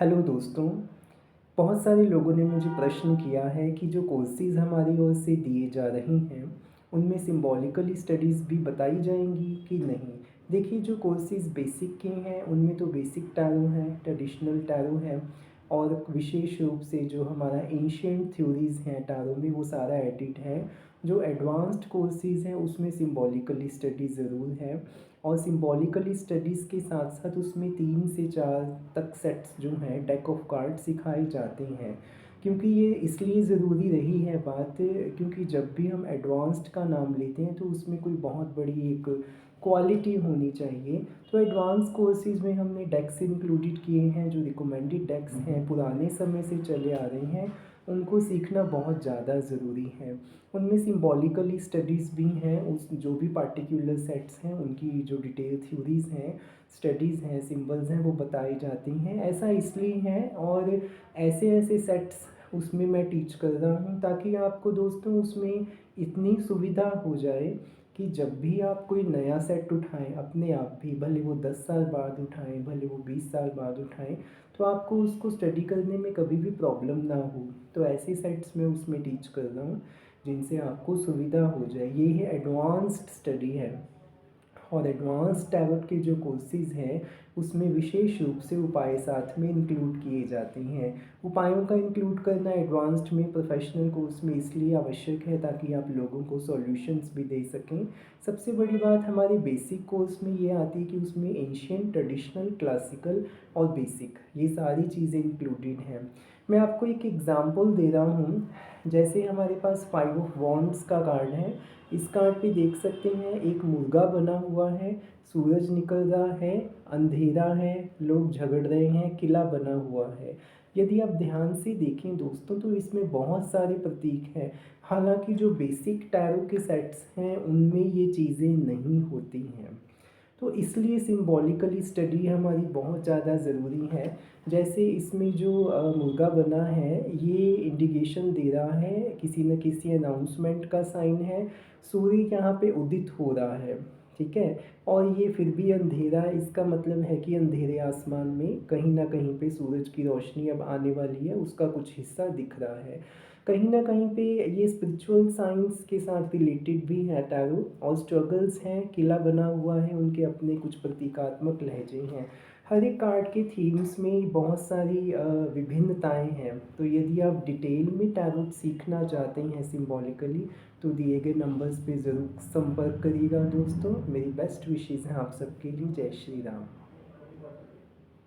Hello दोस्तों, बहुत सारे लोगों ने मुझे प्रश्न किया है कि जो कोर्सेज़ हमारी ओर से दिए जा रहे हैं, उनमें सिंबॉलिकल स्टडीज़ भी बताई जाएँगी कि नहीं? देखिए, जो कोर्सेज़ बेसिक के हैं, उनमें तो बेसिक टैरो है, ट्रेडिशनल टैरो है और विशेष रूप से जो हमारा एंशिएंट थ्योरीज़ हैं टैरो में, वो सारा एडिड है। जो एडवांस्ड कोर्सेज़ हैं, उसमें सिंबॉलिकल स्टडी ज़रूर है और सिंबॉलिकल स्टडीज़ के साथ-साथ उसमें 3 से 4 तक सेट्स जो हैं डेक ऑफ कार्ड्स सिखाए जाते हैं। क्योंकि ये इसलिए ज़रूरी रही है बात, क्योंकि जब भी हम एडवांस्ड का नाम लेते हैं तो उसमें कोई बहुत बड़ी एक क्वालिटी होनी चाहिए। तो एडवांस कोर्सेज़ में हमने डेक्स इंक्लूडेड किए हैं, जो रिकमेंडेड डेक्स हैं, पुराने समय से चले आ रहे हैं, उनको सीखना बहुत ज़्यादा ज़रूरी है। उनमें सिंबॉलिकली स्टडीज़ भी हैं, उस जो भी पार्टिकुलर सेट्स हैं उनकी जो डिटेल थ्योरीज़ हैं, स्टडीज़ हैं, सिंबल्स हैं, वो बताई जाती हैं। ऐसा इसलिए है और ऐसे-ऐसे सेट्स उसमें मैं टीच कर रहा हूँ ताकि आपको दोस्तों उसमें इतनी सुविधा हो जाए कि जब भी आप कोई नया सेट उठाएँ अपने आप भी, भले वो 10 साल बाद उठाएँ, भले वो 20 साल बाद उठाएँ, तो आपको उसको स्टडी करने में कभी भी प्रॉब्लम ना हो। तो ऐसे सेट्स मैं उसमें टीच कर रहा हूँ जिनसे आपको सुविधा हो जाए। ये है एडवांस्ड स्टडी है और एडवांस टैरोट के जो कोर्सेज़ हैं उसमें विशेष रूप से उपाय साथ में इंक्लूड किए जाते हैं। उपायों का इंक्लूड करना एडवांस्ड में प्रोफेशनल कोर्स में इसलिए आवश्यक है ताकि आप लोगों को सॉल्यूशंस भी दे सकें। सबसे बड़ी बात हमारे बेसिक कोर्स में ये आती है कि उसमें एंशिएंट, ट्रेडिशनल, क्लासिकल और बेसिक ये सारी चीज़ें इंक्लूडेड हैं। मैं आपको एक एग्ज़ाम्पल दे रहा हूँ। जैसे हमारे पास 5 ऑफ वॉन्ड्स का कार्ड है। इस कार्ड पे देख सकते हैं एक मुर्गा बना हुआ है, सूरज निकल रहा है, अंधेरा है, लोग झगड़ रहे हैं, किला बना हुआ है। यदि आप ध्यान से देखें दोस्तों तो इसमें बहुत सारे प्रतीक हैं। हालाँकि जो बेसिक टैरो के सेट्स हैं उनमें ये चीज़ें नहीं होती हैं। तो इसलिए सिंबॉलिकली स्टडी हमारी बहुत ज़्यादा ज़रूरी है। जैसे इसमें जो मुर्गा बना है ये इंडिकेशन दे रहा है किसी न किसी अनाउंसमेंट का साइन है। सूर्य यहाँ पे उदित हो रहा है, ठीक है? और ये फिर भी अंधेरा है, इसका मतलब है कि अंधेरे आसमान में कहीं न कहीं पे सूरज की रोशनी अब आने वाली है, उसका कुछ हिस्सा दिख रहा है। कहीं न कहीं पे ये स्पिरिचुअल साइंस के साथ रिलेटेड भी है टैरो और स्ट्रगल्स हैं, किला बना हुआ है, उनके अपने कुछ प्रतीकात्मक लहज़े हैं। हर एक कार्ड के थीम्स में बहुत सारी विभिन्नताएँ हैं, तो यदि आप डिटेल में टैरो सीखना चाहते हैं सिंबॉलिकली तो दिए गए नंबर्स पे ज़रूर संपर्क करिएगा दोस्तों। मेरी बेस्ट विशेज़ हैं आप सबके लिए। जय श्री राम।